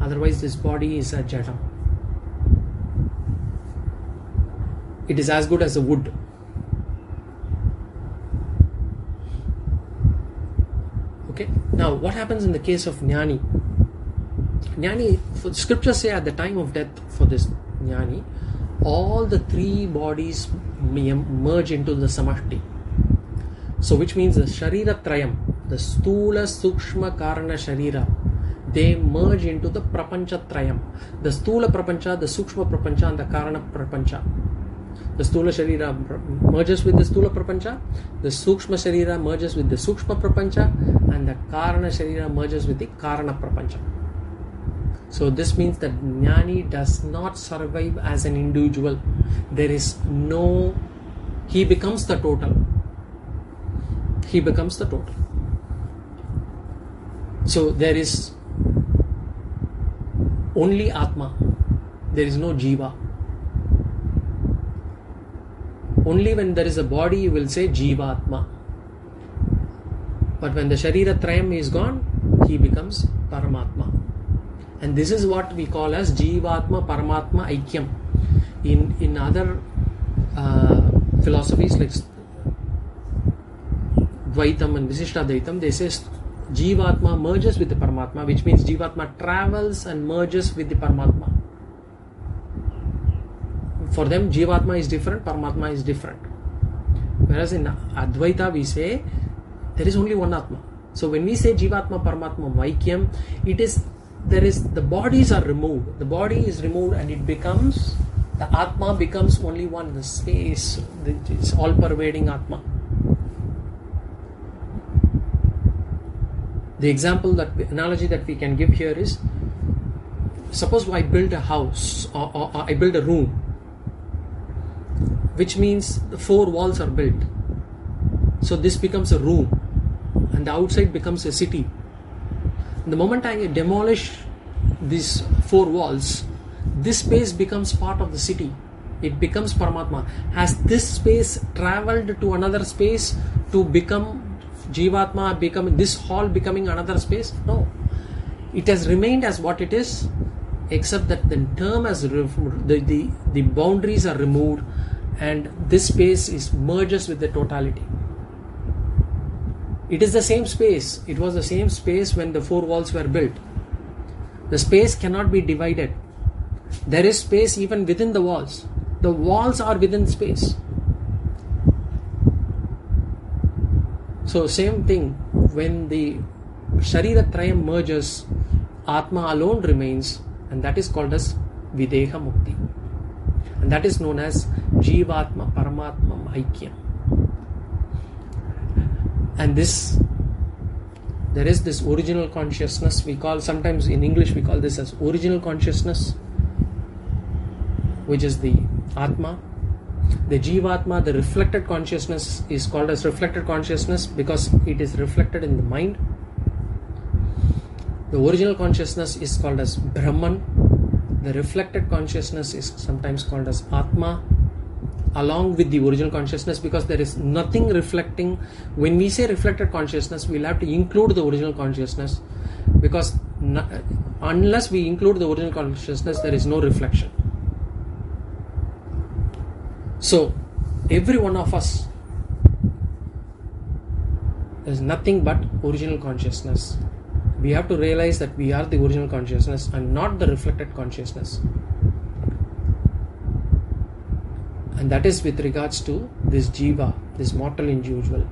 Otherwise, this body is a jadam. It is as good as a wood. Okay. Now, what happens in the case of Jnani? Jnani, scriptures say at the time of death for this Jnani, all the three bodies merge into the Samashti. So, which means the Sharira Trayam, the Stula, Sukshma, Karana, Sharira, they merge into the Prapancha Trayam. The Stula Prapancha, the Sukshma Prapancha, and the Karana Prapancha. The Stula Sharira merges with the Stula Prapancha, the Sukshma Sharira merges with the Sukshma Prapancha, and the Karana Sharira merges with the Karana Prapancha. So this means that Jnani does not survive as an individual. There is no... He becomes the total. He becomes the total. So there is only Atma, there is no Jiva. Only when there is a body you will say Jivatma. But when the Sharira Trayam is gone, he becomes Paramatma. And this is what we call as Jivatma Paramatma Aikyam. In other philosophies like Dvaitam and Visishtadvaitam, they say Jivatma merges with the Paramatma, which means Jivatma travels and merges with the Paramatma. For them, Jivatma is different, Paramatma is different. Whereas in Advaita, we say there is only one Atma. So when we say Jivatma, Paramatma, Vaikyam, the bodies are removed. The body is removed and it becomes, the Atma becomes only one, the space, it's all pervading Atma. The analogy that we can give here is, suppose I build a house or I build a room, which means the 4 walls are built. So this becomes a room and the outside becomes a city. The moment I demolish these 4 walls, this space becomes part of the city. It becomes Paramatma. Has this space traveled to another space to become Jivatma, becoming this hall becoming another space? No. It has remained as what it is, except that the term has the boundaries are removed and this space merges with the totality. It is the same space. It was the same space when the 4 walls were built. The space cannot be divided. There is space even within the walls. The walls are within space. So same thing, when the Sharira Trayam merges, Atma alone remains, and that is called as Videha Mukti. And that is known as Jivatma Paramatma Aikyam. And there is this original consciousness, sometimes in English we call this as original consciousness, which is the Atma. The Jivatma, the reflected consciousness, is called as reflected consciousness because it is reflected in the mind. The original consciousness is called as Brahman. The reflected consciousness is sometimes called as Atma, along with the original consciousness, because there is nothing reflecting. When we say reflected consciousness, we'll have to include the original consciousness, because unless we include the original consciousness, there is no reflection. So every one of us is nothing but original consciousness. We have to realize that we are the original consciousness and not the reflected consciousness. And that is with regards to this Jiva, this mortal individual.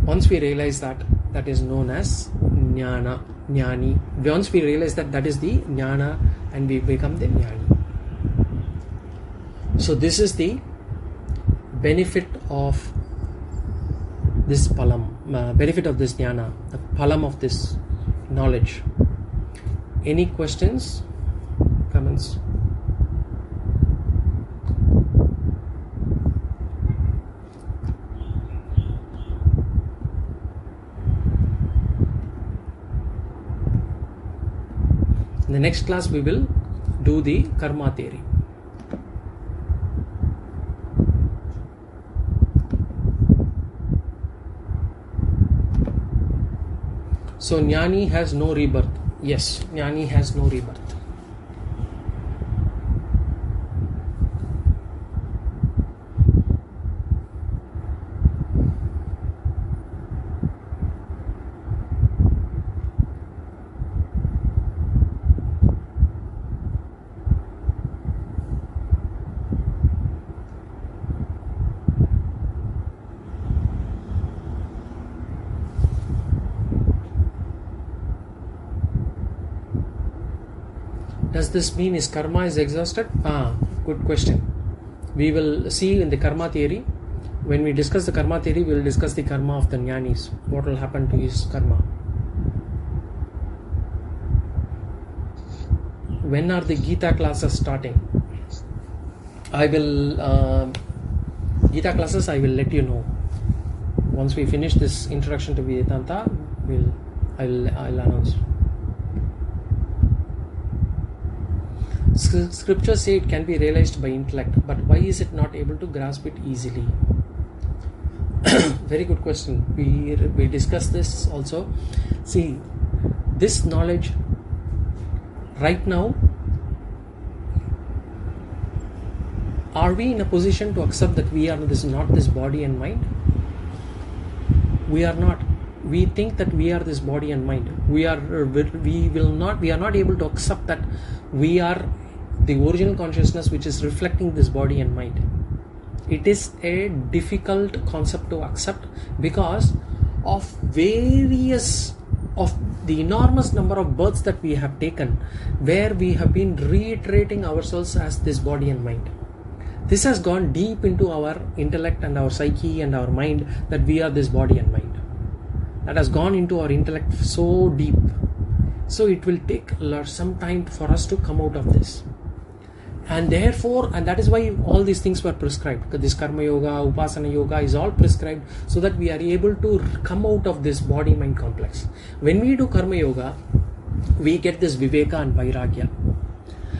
Once we realize that, that is known as Jnana, Jnani. Once we realize that, that is the Jnana, and we become the Jnani. So this is the benefit of this Phalam, benefit of this Jnana, the Phalam of this knowledge. Any questions, comments? In the next class we will do the karma theory. So Jnani has no rebirth. Yes, Jnani has no rebirth. Does this mean his karma is exhausted? Good question. We will see in the karma theory. When we discuss the karma theory, we will discuss the karma of the jnanis. What will happen to his karma? When are the Gita classes starting? I will Gita classes, I will let you know once we finish this introduction to Vedanta, I'll announce. Scriptures say it can be realized by intellect, but why is it not able to grasp it easily? Very good question. We discussed this also. See, this knowledge right now, are we in a position to accept that we are not this body and mind? We are not. We think that we are this body and mind. We are not able to accept that we are the original consciousness which is reflecting this body and mind. It is a difficult concept to accept because of the enormous number of births that we have taken, where we have been reiterating ourselves as this body and mind. This has gone deep into our intellect and our psyche and our mind, that we are this body and mind. That has gone into our intellect so deep. So it will take some time for us to come out of this. And therefore, and that is why all these things were prescribed. This Karma Yoga, Upasana Yoga is all prescribed so that we are able to come out of this body-mind complex. When we do Karma Yoga, we get this Viveka and Vairagya.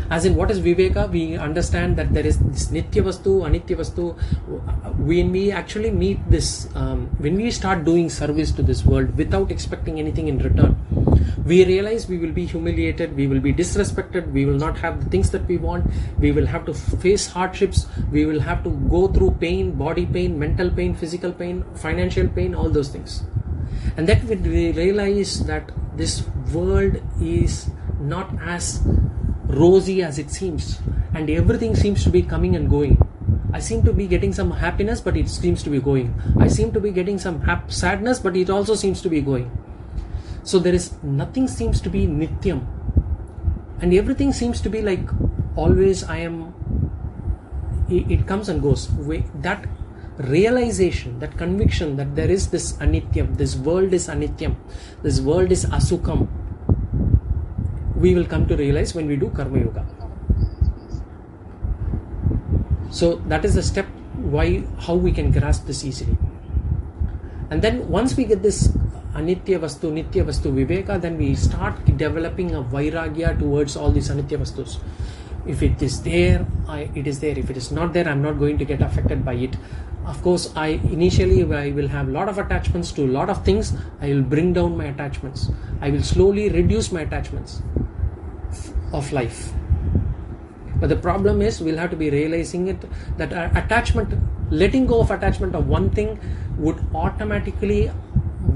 As in, what is Viveka? We understand that there is this Nitya Vastu, Anitya Vastu. When we actually meet this, when we start doing service to this world without expecting anything in return, we realize we will be humiliated, we will be disrespected, we will not have the things that we want, we will have to face hardships, we will have to go through pain, body pain, mental pain, physical pain, financial pain, all those things. And that we realize that this world is not as rosy as it seems, and everything seems to be coming and going. I seem to be getting some happiness, but it seems to be going. I seem to be getting some sadness, but it also seems to be going. So there is nothing seems to be nityam, and everything seems to be like always it comes and goes. That realization, that conviction that there is this anityam, this world is anityam, this world is asukam, we will come to realize when we do Karma Yoga. So that is the step how we can grasp this easily. And then once we get this Anitya Vastu, Nitya Vastu, Viveka, then we start developing a Vairagya towards all these Anitya Vastus. If it is there, it is there. If it is not there, I am not going to get affected by it. Of course, initially I will have a lot of attachments to a lot of things. I will bring down my attachments. I will slowly reduce my attachments of life. But the problem is, we'll have to be realizing it, that letting go of attachment of one thing would automatically,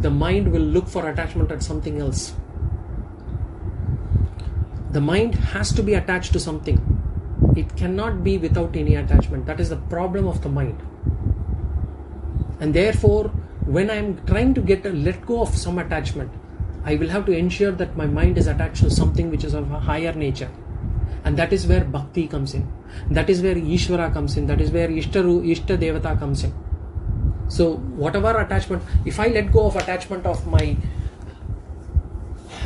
the mind will look for attachment at something else. The mind has to be attached to something. It cannot be without any attachment. That is the problem of the mind. And therefore, when I am trying to let go of some attachment, I will have to ensure that my mind is attached to something which is of a higher nature. And that is where bhakti comes in. That is where Ishvara comes in. That is where Ishta Devata comes in. So whatever attachment, if I let go of attachment of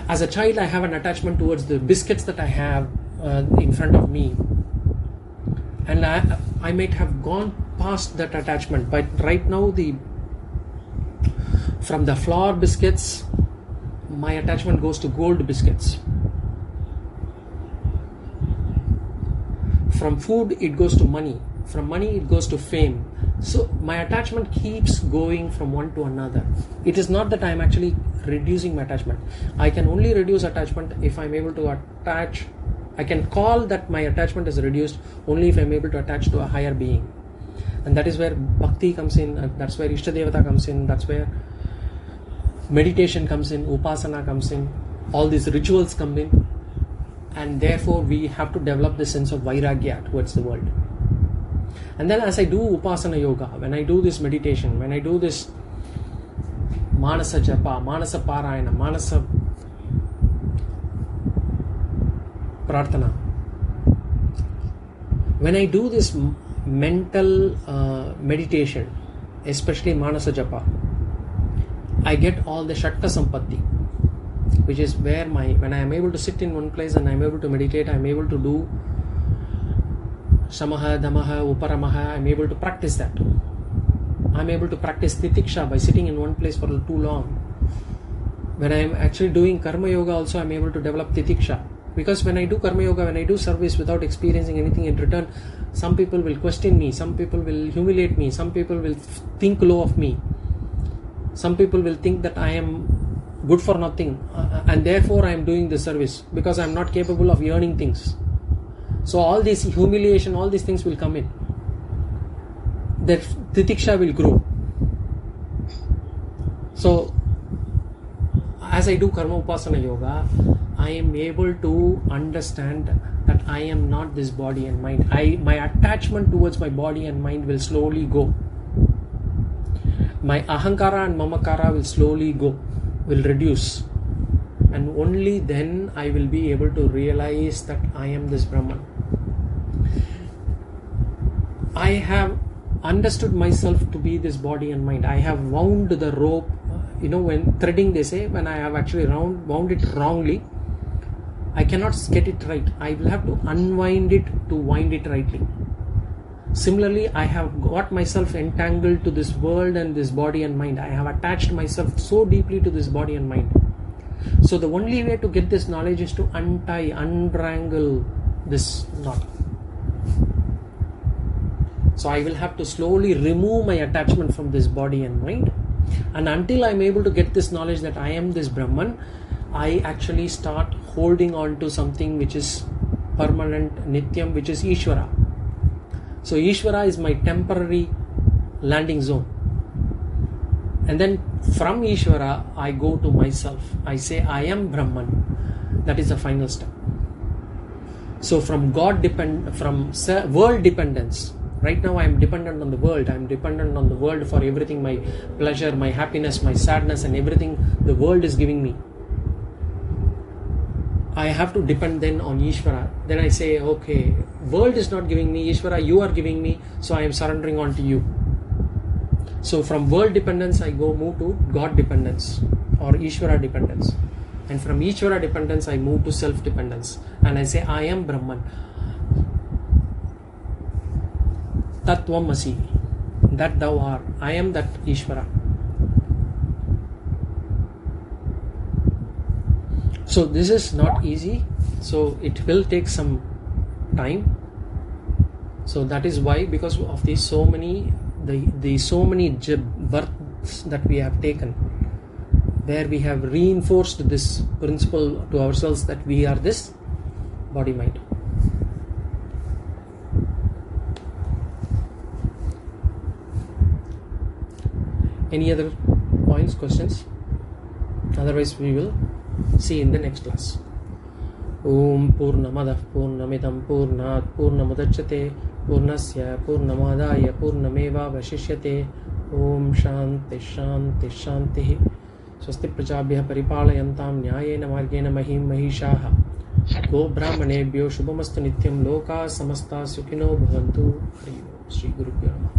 as a child I have an attachment towards the biscuits that I have in front of me, and I might have gone past that attachment, but right now from the flour biscuits, my attachment goes to gold biscuits. From food it goes to money. From money it goes to fame. So my attachment keeps going from one to another. It is not that I am actually reducing my attachment. I can only reduce attachment if I am able to attach. I can call that my attachment is reduced only if I am able to attach to a higher being. And that is where bhakti comes in, and that's where Ishta Devata comes in, that's where meditation comes in, upasana comes in, all these rituals come in. And therefore we have to develop this sense of Vairagya towards the world. And then as I do Upasana Yoga, when I do this meditation, when I do this Manasa Japa, Manasa Parayana, Manasa Prarthana, when I do this mental meditation, especially Manasa Japa, I get all the Shakta Sampatti, which is where when I am able to sit in one place and I am able to meditate, I am able to do Samaha, Damaha, Uparamaha, I am able to practice that. I'm able to practice titiksha by sitting in one place for too long. When I'm actually doing karma yoga also, I'm able to develop titiksha. Because when I do karma yoga, when I do service without experiencing anything in return, some people will question me, some people will humiliate me, some people will think low of me, some people will think that I am good for nothing, and therefore I am doing the service because I am not capable of earning things. So all this humiliation, all these things will come in. That titiksha will grow. So as I do karma upasana yoga, I am able to understand that I am not this body and mind. My attachment towards my body and mind will slowly go. My ahankara and mamakara will slowly go, will reduce. And only then I will be able to realize that I am this Brahman. I have understood myself to be this body and mind. I have wound the rope. When threading, they say, when I have actually wound it wrongly, I cannot get it right. I will have to unwind it to wind it rightly. Similarly, I have got myself entangled to this world and this body and mind. I have attached myself so deeply to this body and mind. So the only way to get this knowledge is to unwrangle this knot. So I will have to slowly remove my attachment from this body and mind. And until I am able to get this knowledge that I am this Brahman, I actually start holding on to something which is permanent, Nityam, which is Ishvara. So Ishvara is my temporary landing zone. And then from Ishvara, I go to myself. I say, I am Brahman. That is the final step. So from world dependence, right now I am dependent on the world. I am dependent on the world for everything, my pleasure, my happiness, my sadness, and everything the world is giving me. I have to depend then on Ishvara. Then I say, okay, world is not giving me, Ishvara, you are giving me, so I am surrendering on to you. So from world dependence, I move to God dependence or Ishvara dependence. And from Ishvara dependence, I move to self-dependence. And I say, I am Brahman. Tattvamasi, that thou art. I am that Ishvara. So this is not easy. So it will take some time. So that is why, because of these so many births that we have taken, where we have reinforced this principle to ourselves that we are this body mind. Any other points, questions? Otherwise we will see in the next class. Om Purnamadah Purnamidam Purnat Purnamudachyate Purnasya Purnamadaya Purnameva Vashishyate. Om Shanti Shanti Shanti. Swasti Prajabhyah Paripalayantam Nyayena Margena Mahim Mahishaha. Go Brahmanebhyo Shubhamastu Nityam Loka Samasta Sukhino Bhavantu. Shri Guruparananda.